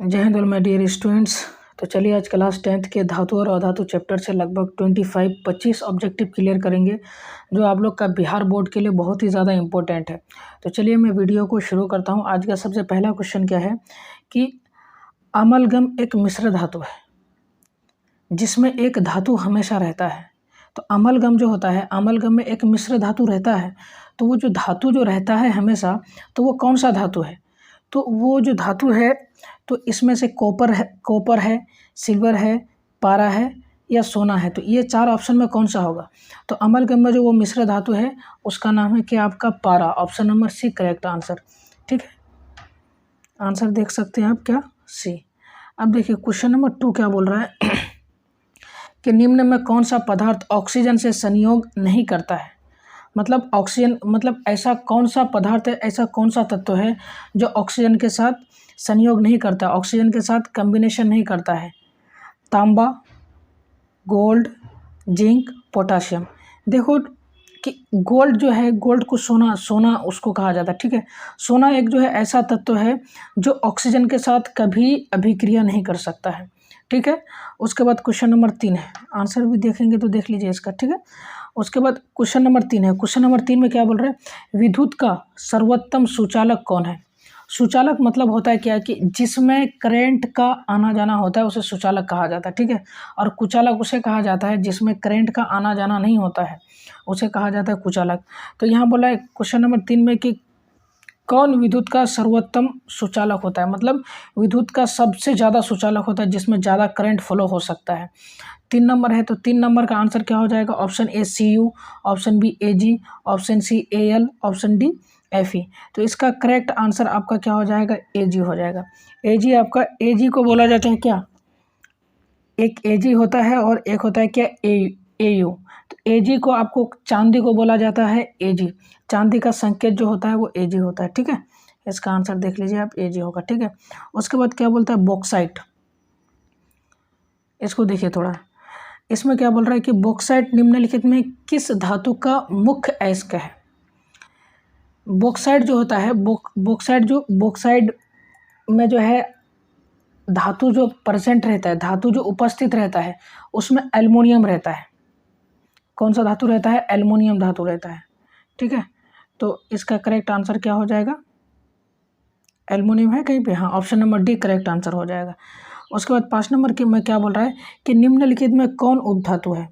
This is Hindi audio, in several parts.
जय हिंद माय डियर स्टूडेंट्स। तो चलिए आज क्लास 10th के धातु और अधातु चैप्टर से लगभग 25 ऑब्जेक्टिव क्लियर करेंगे, जो आप लोग का बिहार बोर्ड के लिए बहुत ही ज़्यादा इम्पोर्टेंट है। तो चलिए मैं वीडियो को शुरू करता हूँ। आज का सबसे पहला क्वेश्चन क्या है कि अमलगम एक मिश्र धातु है जिसमें एक धातु हमेशा रहता है। तो अमलगम जो होता है, अमलगम में एक मिश्र धातु रहता है। तो वो जो धातु जो रहता है हमेशा, तो वो कौन सा धातु है? तो वो जो धातु है, तो इसमें से कॉपर है, सिल्वर है, पारा है या सोना है। तो ये चार ऑप्शन में कौन सा होगा? तो अमलगम में जो वो मिश्र धातु है उसका नाम है क्या? आपका पारा। Option number C correct answer. ठीक है, आंसर देख सकते हैं आप क्या? सी। अब देखिए क्वेश्चन नंबर 2 क्या बोल रहा है कि निम्न में कौन सा पदार्थ ऑक्सीजन से संयोग नहीं करता है? मतलब ऑक्सीजन, मतलब ऐसा कौन सा पदार्थ है, ऐसा कौन सा तत्व है जो ऑक्सीजन के साथ संयोग नहीं करता, ऑक्सीजन के साथ कॉम्बिनेशन नहीं करता है? तांबा, गोल्ड, जिंक, पोटाशियम। देखो कि गोल्ड जो है, गोल्ड को सोना उसको कहा जाता है। ठीक है, सोना एक जो है ऐसा तत्व है जो ऑक्सीजन के साथ कभी अभिक्रिया नहीं कर सकता है। ठीक है, उसके बाद क्वेश्चन नंबर 3 है, आंसर भी देखेंगे तो देख लीजिए इसका। ठीक है, उसके बाद क्वेश्चन नंबर 3 है। क्वेश्चन नंबर 3 में क्या बोल रहे हैं? विद्युत का सर्वोत्तम सुचालक कौन है? सुचालक मतलब होता है क्या कि जिसमें करंट का आना जाना होता है उसे सुचालक कहा जाता है। ठीक है, और कुचालक उसे कहा जाता है जिसमें करंट का आना जाना नहीं होता है, उसे कहा जाता है कुचालक। तो यहाँ बोला है क्वेश्चन नंबर 3 में कि कौन विद्युत का सर्वोत्तम सुचालक होता है, मतलब विद्युत का सबसे ज़्यादा सुचालक होता है जिसमें ज़्यादा करंट फ्लो हो सकता है। 3 नंबर है, तो 3 नंबर का आंसर क्या हो जाएगा? Option A Cu, option B Ag, option C Al, option D Fe। तो इसका करेक्ट आंसर आपका क्या हो जाएगा? Ag हो जाएगा। Ag आपका, Ag को बोला जाता है क्या? एक Ag होता है और एक होता है क्या? Au। तो Ag को आपको, चांदी को बोला जाता है Ag। चांदी का संकेत जो होता है वो Ag होता है। ठीक है, इसका आंसर देख लीजिए आप, Ag होगा। ठीक है, उसके बाद क्या बोलता है? बॉक्साइट। इसको देखिए थोड़ा, इसमें क्या बोल रहा है कि बॉक्साइट निम्नलिखित में किस धातु का मुख्य अयस्क है? बॉक्साइट जो होता है, बॉक्साइट में जो है धातु जो प्रेजेंट रहता है, धातु जो उपस्थित रहता है उसमें एल्युमिनियम रहता है। कौन सा धातु रहता है? एल्युमिनियम धातु रहता है। ठीक है, तो इसका करेक्ट आंसर क्या हो जाएगा? एल्युमिनियम है कहीं पे? हाँ, option number D correct answer हो जाएगा। उसके बाद 5 नंबर के में क्या बोल रहा है कि निम्नलिखित में कौन उपधातु है?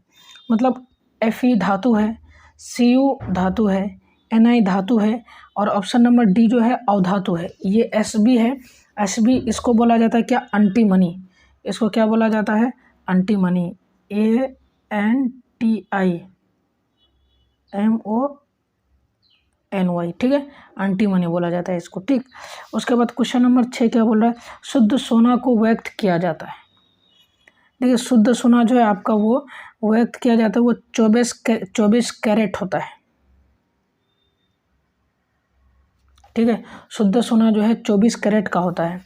मतलब Fe धातु है, Cu धातु है, Ni धातु है और ऑप्शन नंबर डी जो है अवधातु है। ये Sb है। Sb इसको बोला जाता है क्या? अंटीमनी। इसको क्या बोला जाता है? अंटीमनी। ANTIMONY। ठीक है, अंटीमनी बोला जाता है इसको। ठीक, उसके बाद क्वेश्चन नंबर 6 क्या बोल रहा है? शुद्ध सोना को व्यक्त किया जाता है। देखिए शुद्ध सोना जो है आपका वो व्यक्त किया जाता है, वो 24 कैरेट होता है। ठीक है, शुद्ध सोना जो है 24 कैरेट का होता है।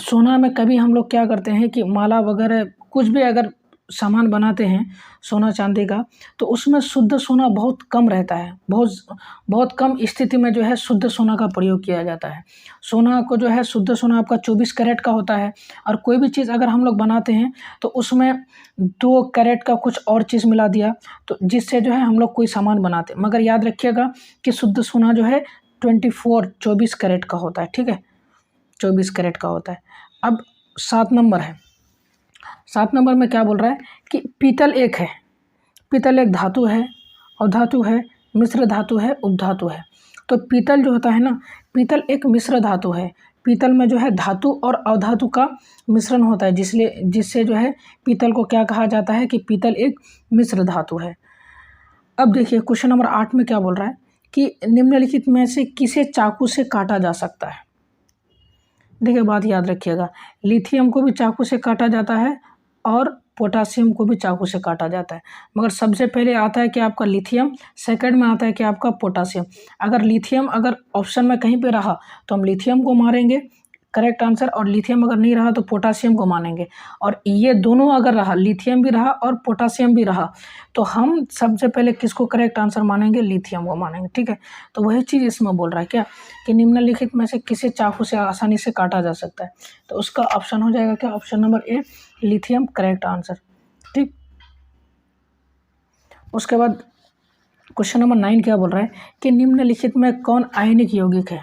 सोना में कभी हम लोग क्या करते हैं कि माला वगैरह कुछ भी अगर सामान बनाते हैं सोना चांदी का, तो उसमें शुद्ध सोना बहुत कम रहता है। बहुत कम स्थिति में जो है शुद्ध सोना का प्रयोग किया जाता है। सोना को जो है, शुद्ध सोना आपका 24 कैरेट का होता है। और कोई भी चीज़ अगर हम लोग बनाते हैं तो उसमें 2 कैरेट का कुछ और चीज़ मिला दिया, तो जिससे जो है हम लोग कोई सामान बनाते हैं। मगर याद रखिएगा कि शुद्ध सोना जो है 24 कैरेट का होता है। ठीक है, 24 कैरेट का होता है। अब 7 नंबर है। 7 नंबर में क्या बोल रहा है कि पीतल एक है। पीतल एक धातु है, अवधातु है, मिश्र धातु है, उपधातु है। तो पीतल जो होता है ना, पीतल एक मिश्र धातु है। पीतल में जो है धातु और अवधातु का मिश्रण होता है, जिससे जो है पीतल को क्या कहा जाता है कि पीतल एक मिश्र धातु है। अब देखिए क्वेश्चन नंबर 8 में क्या बोल रहा है कि निम्नलिखित में से किसे चाकू से काटा जा सकता है? देखिए बात याद रखिएगा, लिथियम को भी चाकू से काटा जाता है और पोटासियम को भी चाकू से काटा जाता है। मगर सबसे पहले आता है कि आपका लिथियम, सेकंड में आता है कि आपका पोटासियम। अगर लिथियम अगर ऑप्शन में कहीं पे रहा तो हम लिथियम को मारेंगे, करेक्ट आंसर। और लिथियम अगर नहीं रहा तो पोटासियम को मानेंगे। और ये दोनों अगर रहा, लिथियम भी रहा और पोटासियम भी रहा, तो हम सबसे पहले किसको करेक्ट आंसर मानेंगे? लिथियम को मानेंगे। ठीक है, तो वही चीज़ इसमें बोल रहा है क्या कि निम्नलिखित में से किसे चाकू से आसानी से काटा जा सकता है? तो उसका ऑप्शन हो जाएगा क्या? Option number A, lithium, correct answer. ठीक, उसके बाद क्वेश्चन नंबर 9 क्या बोल रहा है कि निम्नलिखित में कौन आयनिक यौगिक है?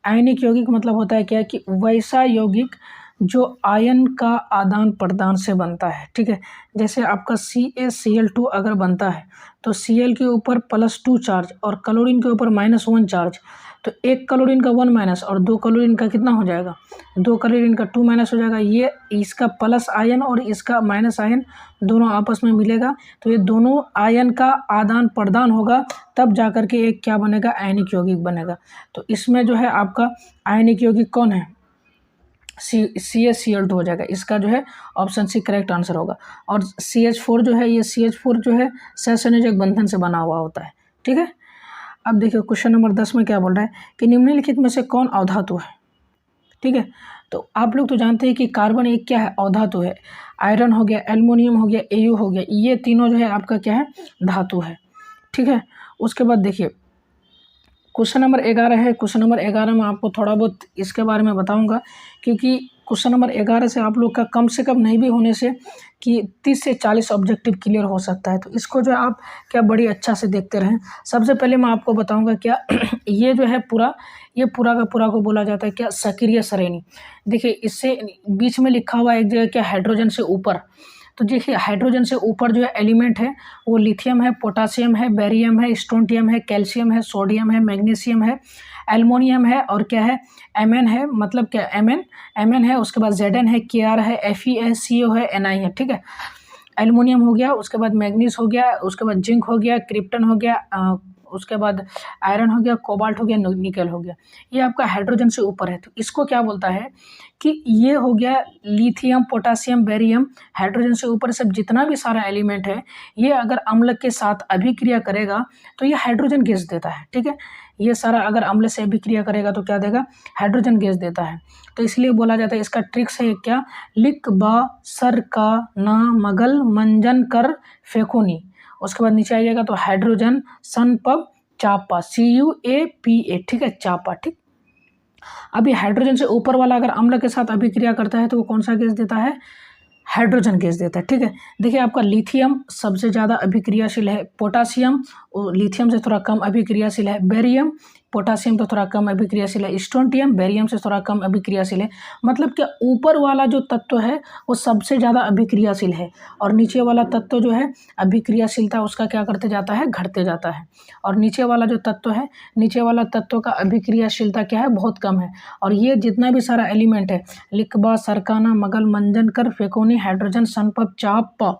आयनिक यौगिक मतलब होता है क्या कि वैसा यौगिक जो आयन का आदान प्रदान से बनता है। ठीक है, जैसे आपका CaCl2 अगर बनता है तो Cl के ऊपर +2 चार्ज और क्लोरीन के ऊपर -1 चार्ज, तो एक क्लोरीन का 1 माइनस और 2 क्लोरीन का कितना हो जाएगा? 2 क्लोरीन का 2 माइनस हो जाएगा। ये इसका प्लस आयन और इसका माइनस आयन दोनों आपस में मिलेगा, तो ये दोनों आयन का आदान प्रदान होगा, तब जाकर के एक क्या बनेगा? आयनिक यौगिक बनेगा। तो इसमें जो है आपका आयनिक यौगिक कौन है? CaCl2 हो जाएगा। इसका जो है ऑप्शन सी करेक्ट आंसर होगा। और CH4 जो है, ये CH4 जो है सहसंयोजक बंधन से बना हुआ होता है। ठीक है, अब देखिए क्वेश्चन नंबर 10 में क्या बोल रहा है कि निम्नलिखित में से कौन अधातु है? ठीक है, तो आप लोग तो जानते हैं कि कार्बन एक क्या है? अधातु है। आयरन हो गया, एल्युमिनियम हो गया, Au हो गया, ये तीनों जो है आपका क्या है? धातु है। ठीक है, उसके बाद देखिए क्वेश्चन नंबर 11 है। क्वेश्चन नंबर 11 में आपको थोड़ा बहुत इसके बारे में बताऊंगा, क्योंकि क्वेश्चन नंबर 11 से आप लोग का कम से कम नहीं भी होने से कि 30 से 40 ऑब्जेक्टिव क्लियर हो सकता है। तो इसको जो आप क्या बड़ी अच्छा से देखते रहें। सबसे पहले मैं आपको बताऊंगा क्या ये जो है ये पूरा का पूरा को बोला जाता है क्या? सक्रिय श्रेणी। देखिए इससे बीच में लिखा हुआ एक जगह क्या? हाइड्रोजन से ऊपर। तो देखिए हाइड्रोजन से ऊपर जो है एलिमेंट है वो लिथियम है, पोटासियम है, बेरियम है, स्ट्रोंटियम है, कैल्शियम है, सोडियम है, मैग्नीशियम है, एल्युमिनियम है और क्या है? Mn है। मतलब क्या? Mn है। उसके बाद Zn है, Kr है, Fe है, Co है, Ni है। ठीक है, एल्युमिनियम हो गया, उसके बाद मैग्नीज हो गया, उसके बाद जिंक हो गया, क्रिप्टन हो गया, उसके बाद आयरन हो गया, कोबाल्ट हो गया, निकल हो गया। ये आपका हाइड्रोजन से ऊपर है। तो इसको क्या बोलता है कि ये हो गया लिथियम, पोटासियम, बेरियम। हाइड्रोजन से ऊपर सब जितना भी सारा एलिमेंट है, ये अगर अम्ल के साथ अभिक्रिया करेगा तो ये हाइड्रोजन गैस देता है। ठीक है, ये सारा अगर अम्ल से अभिक्रिया करेगा तो क्या देगा? हाइड्रोजन गैस देता है। तो इसलिए बोला जाता है, इसका ट्रिक्स है क्या? लिख बा सर का ना मगल मंजन कर फेकोनी। उसके बाद नीचे आइएगा तो हाइड्रोजन सन पब चापा, CuAPA। ठीक है, चापा। ठीक, अभी हाइड्रोजन से ऊपर वाला अगर अम्ल के साथ अभिक्रिया करता है तो वो कौन सा गैस देता है? हाइड्रोजन गैस देता है। ठीक है, देखिए आपका लिथियम सबसे ज़्यादा अभिक्रियाशील है, पोटासियम लिथियम से थोड़ा कम अभिक्रियाशील है, बेरियम पोटासियम तो थोड़ा कम अभिक्रियाशील है, स्ट्रोंटियम बेरियम से थोड़ा कम अभिक्रियाशील है। मतलब कि ऊपर वाला जो तत्व है वो सबसे ज़्यादा अभिक्रियाशील है, और नीचे वाला तत्व जो है अभिक्रियाशीलता उसका क्या करते जाता है? घटते जाता है। और नीचे वाला जो तत्व है, नीचे वाला तत्व का अभिक्रियाशीलता क्या है? बहुत कम है। और ये जितना भी सारा एलिमेंट है, लिकबा, सरकाना, मगल, मंजन कर, फेकोनी, हाइड्रोजन, सनपप, चाप,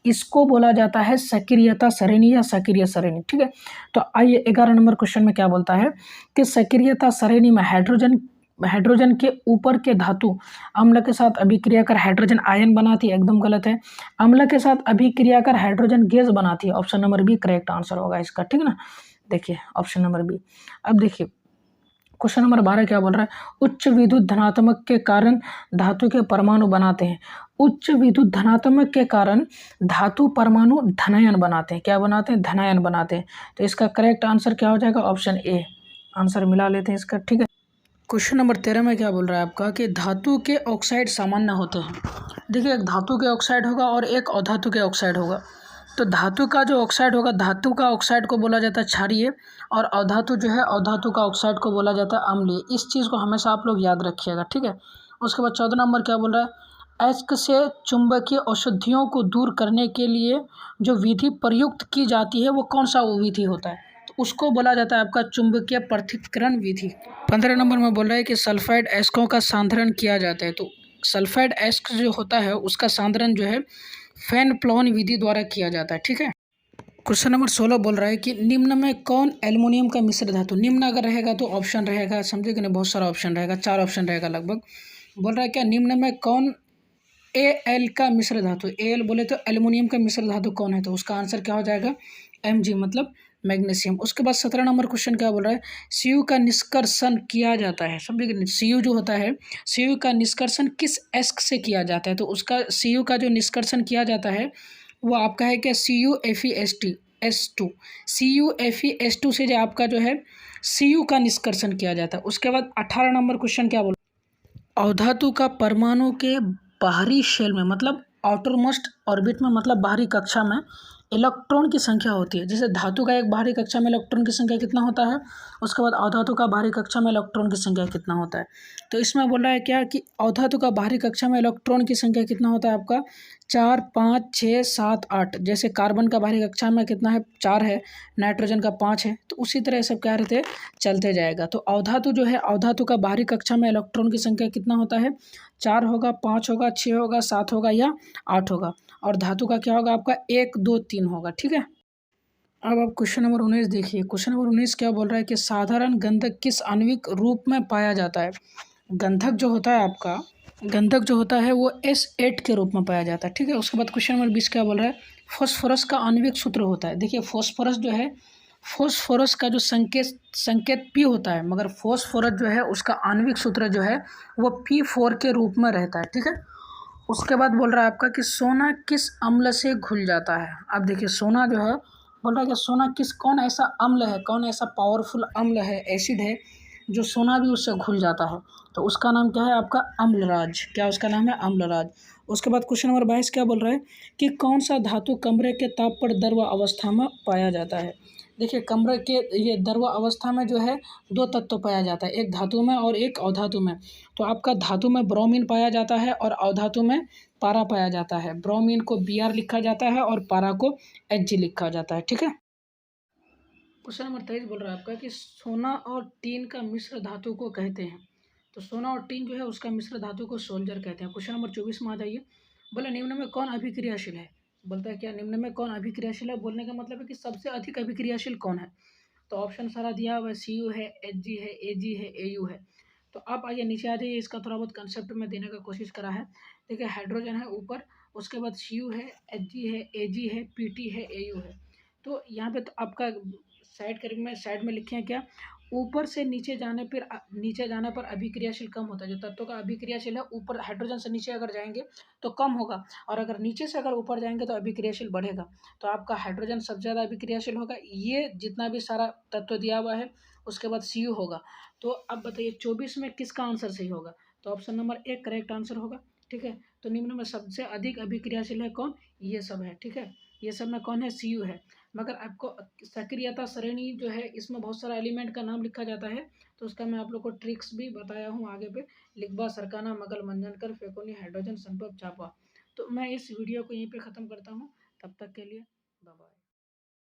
इसको बोला जाता है सक्रियता श्रेणी या सक्रिय श्रेणी। ठीक है, तो आइए 11 नंबर क्वेश्चन में क्या बोलता है कि सक्रियता श्रेणी में हाइड्रोजन के ऊपर के धातु अम्ल के साथ अभिक्रिया कर हाइड्रोजन आयन बनाती है। एकदम गलत है। अम्ल के साथ अभिक्रिया कर हाइड्रोजन गैस बनाती है। Option number B correct answer होगा इसका। ठीक है ना, देखिए ऑप्शन नंबर बी। अब देखिए क्वेश्चन नंबर 12 क्या बोल रहा है? उच्च विद्युत धनात्मक के कारण धातु के परमाणु बनाते हैं। उच्च विद्युत धनात्मक के कारण धातु परमाणु धनायन बनाते हैं। क्या बनाते हैं? धनायन बनाते हैं। तो इसका करेक्ट आंसर क्या हो जाएगा? ऑप्शन ए। आंसर मिला लेते हैं इसका। ठीक है, क्वेश्चन नंबर 13 में क्या बोल रहा है आपका कि धातु के ऑक्साइड सामान्य होते हैं। देखिए एक धातु के ऑक्साइड होगा और एक अधातु के ऑक्साइड होगा। तो धातु का जो ऑक्साइड होगा, धातु का ऑक्साइड को बोला जाता है क्षारीय, और अधातु जो है अधातु का ऑक्साइड को बोला जाता है अम्लीय। इस चीज़ को हमेशा आप लोग याद रखिएगा। ठीक है, उसके बाद 14 नंबर क्या बोल रहा है? अयस्क से चुंबकीय अशुद्धियों को दूर करने के लिए जो विधि प्रयुक्त की जाती है वो कौन सा वो विधि होता है? तो उसको बोला जाता है आपका चुंबकीय पृथक्करण विधि। 15 नंबर में बोल रहा है कि सल्फाइड अयस्कों का सांद्रण किया जाता है। तो सल्फाइड अयस्क जो होता है उसका सांद्रण जो है फैन प्लॉन विधि द्वारा किया जाता है। ठीक है, क्वेश्चन नंबर 16 बोल रहा है कि निम्न में कौन एल्युमिनियम का मिश्र धातु? निम्न अगर रहेगा तो ऑप्शन रहेगा, समझे कि नहीं, बहुत सारा ऑप्शन रहेगा, 4 ऑप्शन रहेगा लगभग। बोल रहा है क्या निम्न में कौन Al का मिश्र धातु? Al बोले तो एल्युमिनियम का मिश्र धातु कौन है? तो उसका आंसर क्या हो जाएगा? Mg, मतलब मैग्नीशियम। उसके बाद 17 नंबर क्वेश्चन क्या बोल रहा है, सीयू का निष्कर्षण किया जाता है। समझिए सीयू जो होता है, सीयू का निष्कर्षण किस एस्क से किया जाता है, तो उसका सीयू का जो निष्कर्षण किया जाता है वो आपका है क्या, CuFeS2 CuFeS2 से जो आपका जो है सीयू का निष्कर्षण किया जाता है। उसके बाद 18 नंबर क्वेश्चन क्या बोल, अवधातु का परमाणु के बाहरी शेल में मतलब आउटर मोस्ट ऑर्बिट में मतलब बाहरी कक्षा में इलेक्ट्रॉन की संख्या होती है। जैसे धातु का एक बाहरी कक्षा में इलेक्ट्रॉन की संख्या कितना होता है, उसके बाद अवधातु का बाहरी कक्षा में इलेक्ट्रॉन की संख्या कितना होता है। तो इसमें बोल रहा है क्या कि अवधातु का बाहरी कक्षा में इलेक्ट्रॉन की संख्या कितना होता है आपका 4, 5, 6, 7, 8। जैसे कार्बन का बाहरी कक्षा में कितना है 4 है, नाइट्रोजन का 5 है, तो उसी तरह सब क्या रहते चलते जाएगा। तो अवधातु जो है, अवधातु का बाहरी कक्षा में इलेक्ट्रॉन की संख्या कितना होता है 4 होगा, 5 होगा, 6 होगा, 7 होगा या 8 होगा। और धातु का क्या होगा आपका 1, 2, 3 होगा। ठीक है, अब आप क्वेश्चन नंबर 19 देखिए। क्वेश्चन नंबर 19 क्या बोल रहा है कि साधारण गंधक किस आणविक रूप में पाया जाता है। गंधक जो होता है आपका, गंधक जो होता है वो S8 के रूप में पाया जाता है। ठीक है, उसके बाद क्वेश्चन नंबर 20 क्या बोल रहा है, फॉस्फोरस का आणविक सूत्र होता है। देखिए फॉस्फोरस जो है, फॉस्फोरस का जो संकेत P होता है, मगर फॉस्फोरस जो है उसका आणविक सूत्र जो है वो P4 के रूप में रहता है। ठीक है, उसके बाद बोल रहा है आपका कि सोना किस अम्ल से घुल जाता है। अब देखिए सोना जो है, बोल रहा है कि सोना कौन ऐसा अम्ल है, कौन ऐसा पावरफुल अम्ल है, एसिड है जो सोना भी उससे घुल जाता है, तो उसका नाम क्या है आपका अम्लराज। क्या उसका नाम है, अम्लराज। उसके बाद क्वेश्चन नंबर 22 क्या बोल रहा है कि कौन सा धातु कमरे के ताप पर द्रव अवस्था में पाया जाता है। देखिए कमरे के ये द्रव अवस्था में जो है 2 तत्व पाया जाता है, एक धातु में और एक अधातु में। तो आपका धातु में ब्रोमीन पाया जाता है और अधातु में पारा पाया जाता है। ब्रोमीन को Br लिखा जाता है और पारा को Hg लिखा जाता है। ठीक है, क्वेश्चन नंबर 23 बोल रहा है आपका कि सोना और टीन का मिश्र धातु को कहते हैं। तो सोना और टीन जो है उसका मिश्र धातु को सोल्जर कहते हैं। क्वेश्चन नंबर 24 में आ जाइए। बोले निम्न में कौन अभिक्रियाशील है। बोलता है क्या, निम्न में कौन अभिक्रियाशील है, बोलने का मतलब है कि सबसे अधिक अभिक्रियाशील कौन है। तो ऑप्शन सारा दिया हुआ है, Cu है, Hg है, Ag है, Au है। तो आप आइए नीचे आ जाइए, इसका थोड़ा बहुत कंसेप्ट में देने का कोशिश करा है। देखिए हाइड्रोजन है ऊपर, उसके बाद Cu है, Hg है, Ag है, Pt है, Au है। तो यहाँ पे तो आपका साइड में लिखे हैं क्या, ऊपर से नीचे जाने पर अभिक्रियाशील कम होता है। जो तत्वों का अभिक्रियाशील है ऊपर हाइड्रोजन से नीचे अगर जाएंगे तो कम होगा, और अगर नीचे से अगर ऊपर जाएंगे तो अभिक्रियाशील बढ़ेगा। तो आपका हाइड्रोजन सबसे ज़्यादा अभिक्रियाशील होगा। ये जितना भी सारा तत्व दिया हुआ है उसके बाद Cu होगा। तो अब बताइए 24 में किसका आंसर सही होगा। तो ऑप्शन नंबर 1 करेक्ट आंसर होगा। ठीक है, तो निम्न में सबसे अधिक अभिक्रियाशील है कौन, ये सब है। ठीक है, ये सब में कौन है, Cu है। मगर आपको सक्रियता श्रेणी जो है इसमें बहुत सारा एलिमेंट का नाम लिखा जाता है, तो उसका मैं आप लोग को ट्रिक्स भी बताया हूँ आगे पे। लिखबा, सरकाना, मगल, मंजनकर, फेकोनी, हाइड्रोजन, संभव, चापा। तो मैं इस वीडियो को यहीं पे ख़त्म करता हूँ। तब तक के लिए बाय बाय।